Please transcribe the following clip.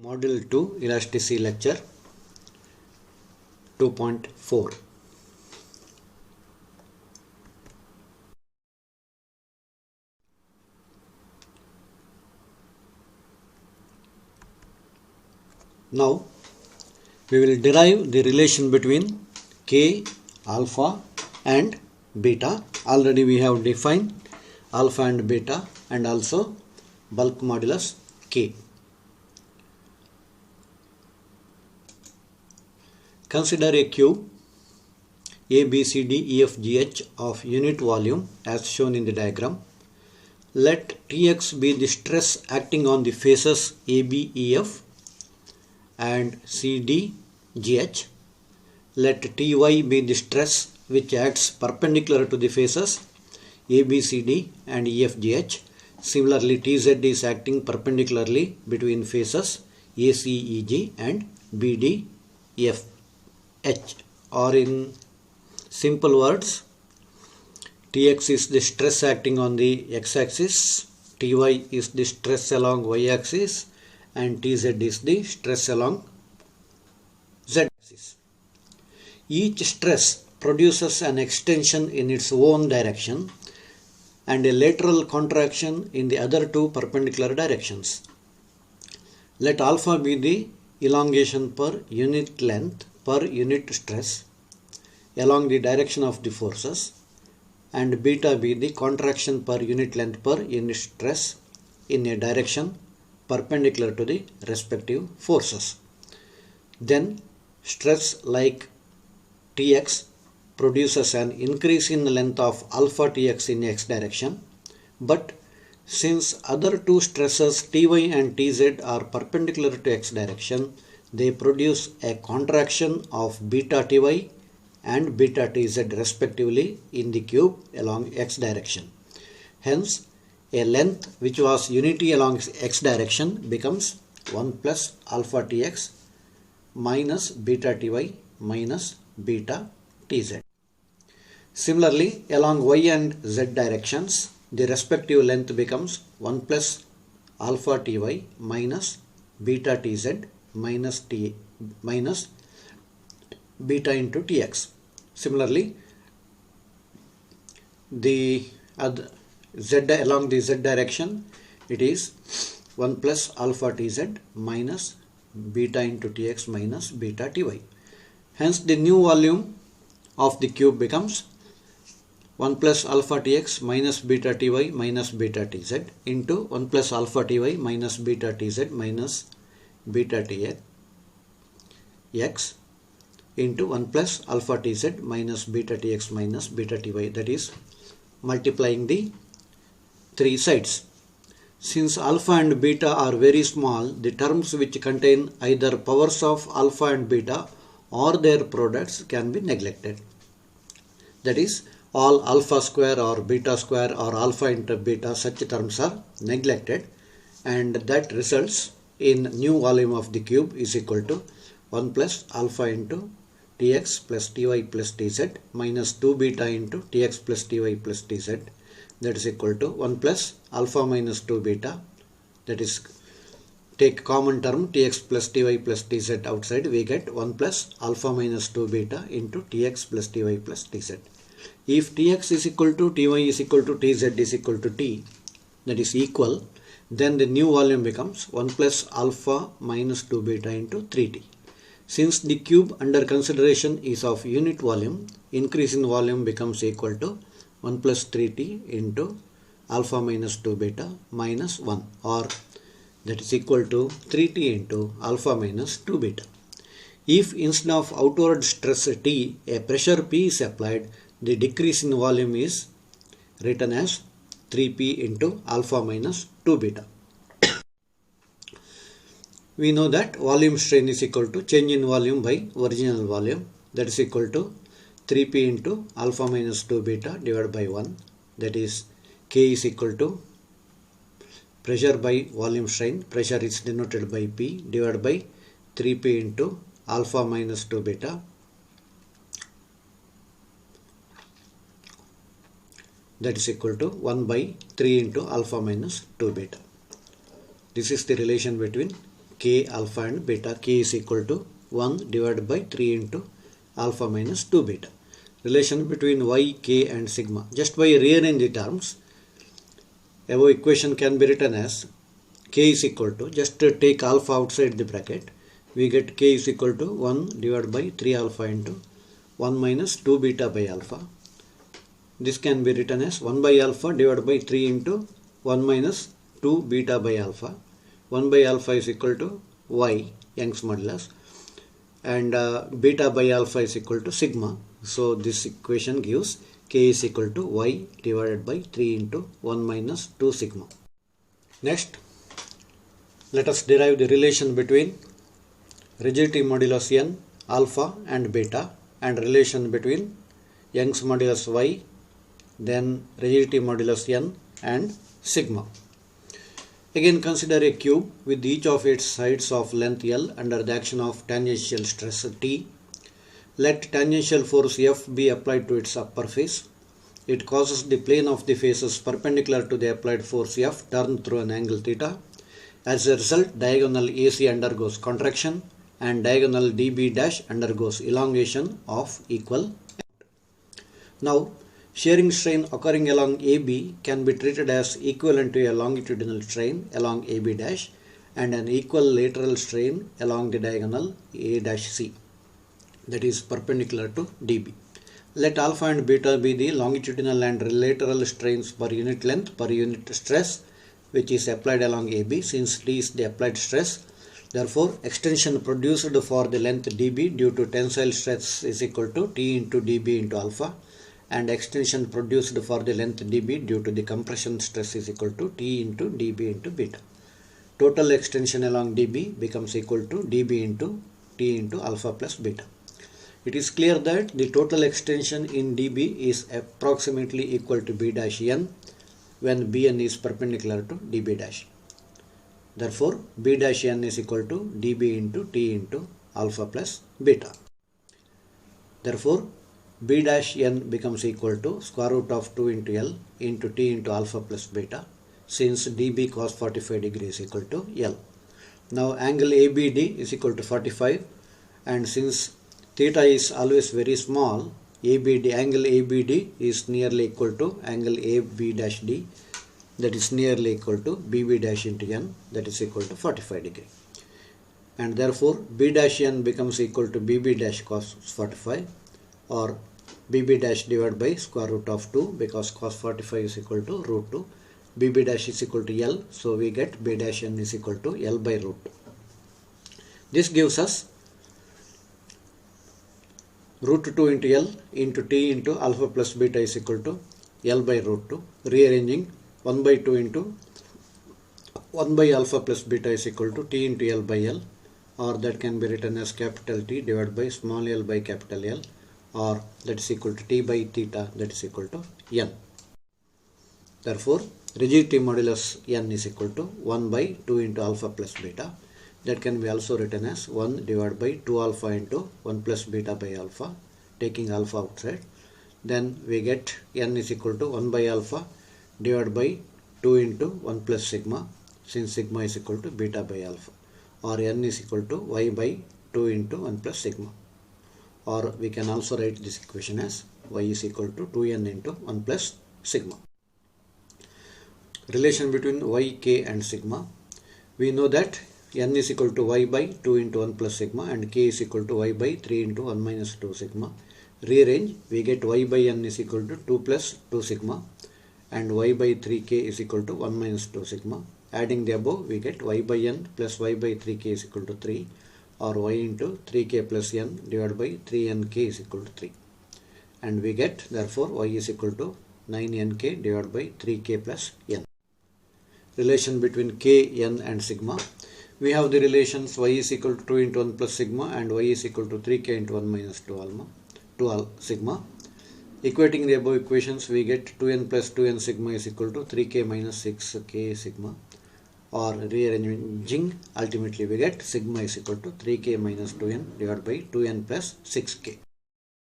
Module 2 Elasticity Lecture 2.4. Now we will derive the relation between K, alpha and beta. Already we have defined alpha and beta and also bulk modulus K. Consider a cube A, B, C, D, E, F, G, H of unit volume as shown in the diagram. Let Tx be the stress acting on the faces A, B, E, F and C, D, G, H. Let Ty be the stress which acts perpendicular to the faces A, B, C, D and E, F, G, H. Similarly, Tz is acting perpendicularly between faces A, C, E, G and B, D, E, F, H, or in simple words, Tx is the stress acting on the x-axis, Ty is the stress along y-axis and Tz is the stress along z-axis. Each stress produces an extension in its own direction and a lateral contraction in the other two perpendicular directions. Let alpha be the elongation per unit length per unit stress along the direction of the forces and beta be the contraction per unit length per unit stress in a direction perpendicular to the respective forces. Then stress like Tx produces an increase in the length of alpha Tx in x direction, but since other two stresses Ty and Tz are perpendicular to x direction, they produce a contraction of beta Ty and beta Tz respectively in the cube along x direction. Hence, a length which was unity along x direction becomes 1 plus alpha Tx minus beta Ty minus beta Tz. Similarly, along y and z directions, the respective length becomes 1 plus alpha Ty minus beta Tz minus beta into Tx. Similarly, the along the z direction, it is 1 plus alpha Tz minus beta into Tx minus beta Ty. Hence, the new volume of the cube becomes 1 plus alpha Tx minus beta Ty minus beta Tz into 1 plus alpha Ty minus beta Tz minus beta Tx into 1 plus alpha Tz minus beta Tx minus beta Ty, that is multiplying the three sides. Since alpha and beta are very small, the terms which contain either powers of alpha and beta or their products can be neglected. That is, all alpha square or beta square or alpha into beta, such terms are neglected, and that results in new volume of the cube is equal to 1 plus alpha into Tx plus Ty plus Tz minus 2 beta into Tx plus Ty plus Tz, that is equal to 1 plus alpha minus 2 beta, that is, take common term Tx plus Ty plus Tz outside, we get 1 plus alpha minus 2 beta into Tx plus Ty plus Tz. If Tx is equal to Ty is equal to Tz is equal to T, that is equal, then the new volume becomes 1 plus alpha minus 2 beta into 3T. Since the cube under consideration is of unit volume, increase in volume becomes equal to 1 plus 3T into alpha minus 2 beta minus 1, or that is equal to 3T into alpha minus 2 beta. If instead of outward stress T, a pressure P is applied, the decrease in volume is written as 3P into alpha minus 2 beta. We know that volume strain is equal to change in volume by original volume, that is equal to 3P into alpha minus 2 beta divided by 1, that is K is equal to pressure by volume strain. Pressure is denoted by P divided by 3P into alpha minus 2 beta. That is equal to 1 by 3 into alpha minus 2 beta. This is the relation between K, alpha and beta. K is equal to 1 divided by 3 into alpha minus 2 beta. Relation between Y, K and sigma. Just by rearranging the terms, above equation can be written as K is equal to, just take alpha outside the bracket, we get K is equal to 1 divided by 3 alpha into 1 minus 2 beta by alpha. This can be written as 1 by alpha divided by 3 into 1 minus 2 beta by alpha. 1 by alpha is equal to Y, Young's modulus, and beta by alpha is equal to sigma. So this equation gives K is equal to Y divided by 3 into 1 minus 2 sigma. Next, let us derive the relation between rigidity modulus N, alpha and beta, and relation between Young's modulus Y, then rigidity modulus N and sigma. Again, consider a cube with each of its sides of length L under the action of tangential stress T. Let tangential force F be applied to its upper face. It causes the plane of the faces perpendicular to the applied force F turn through an angle theta. As a result, diagonal AC undergoes contraction and diagonal DB dash undergoes elongation of equal length. Now, shearing strain occurring along AB can be treated as equivalent to a longitudinal strain along AB dash and an equal lateral strain along the diagonal A dash C, that is perpendicular to DB. Let alpha and beta be the longitudinal and lateral strains per unit length per unit stress which is applied along AB, since T is the applied stress. Therefore, extension produced for the length DB due to tensile stress is equal to T into DB into alpha, and extension produced for the length dB due to the compression stress is equal to T into dB into beta. Total extension along dB becomes equal to dB into T into alpha plus beta. It is clear that the total extension in dB is approximately equal to B dash n when Bn is perpendicular to dB dash. Therefore, B dash n is equal to dB into T into alpha plus beta. Therefore, B dash n becomes equal to square root of 2 into L into T into alpha plus beta, since dB cos 45 degree is equal to L. Now angle ABD is equal to 45, and since theta is always very small, angle ABD is nearly equal to angle AB dash D, that is nearly equal to BB dash into N, that is equal to 45 degree. And therefore B dash n becomes equal to BB dash cos 45, or BB dash divided by square root of 2, because cos 45 is equal to root 2. BB dash is equal to L, so we get B dash n is equal to L by root 2. This gives us root 2 into L into T into alpha plus beta is equal to L by root 2. Rearranging 1 by 2 into 1 by alpha plus beta is equal to T into L by L, or that can be written as capital T divided by small l by capital L, or that is equal to T by theta, that is equal to N. Therefore, rigidity modulus N is equal to 1 by 2 into alpha plus beta. That can be also written as 1 divided by 2 alpha into 1 plus beta by alpha, taking alpha outside. Then we get N is equal to 1 by alpha divided by 2 into 1 plus sigma, since sigma is equal to beta by alpha, or N is equal to Y by 2 into 1 plus sigma. Or we can also write this equation as Y is equal to 2n into 1 plus sigma. Relation between Y, K and sigma. We know that n is equal to Y by 2 into 1 plus sigma and K is equal to Y by 3 into 1 minus 2 sigma. Rearrange, we get Y by n is equal to 2 plus 2 sigma and Y by 3K is equal to 1 minus 2 sigma. Adding the above, we get Y by n plus Y by 3K is equal to 3, or Y into 3K plus n divided by 3nk is equal to 3. And we get, therefore, Y is equal to 9nk divided by 3k plus n. Relation between k, n and sigma. We have the relations Y is equal to 2 into 1 plus sigma and Y is equal to 3k into 1 minus 2 sigma. Equating the above equations, we get 2n plus 2n sigma is equal to 3k minus 6k sigma. or rearranging, ultimately we get sigma is equal to 3k minus 2n divided by 2n plus 6k.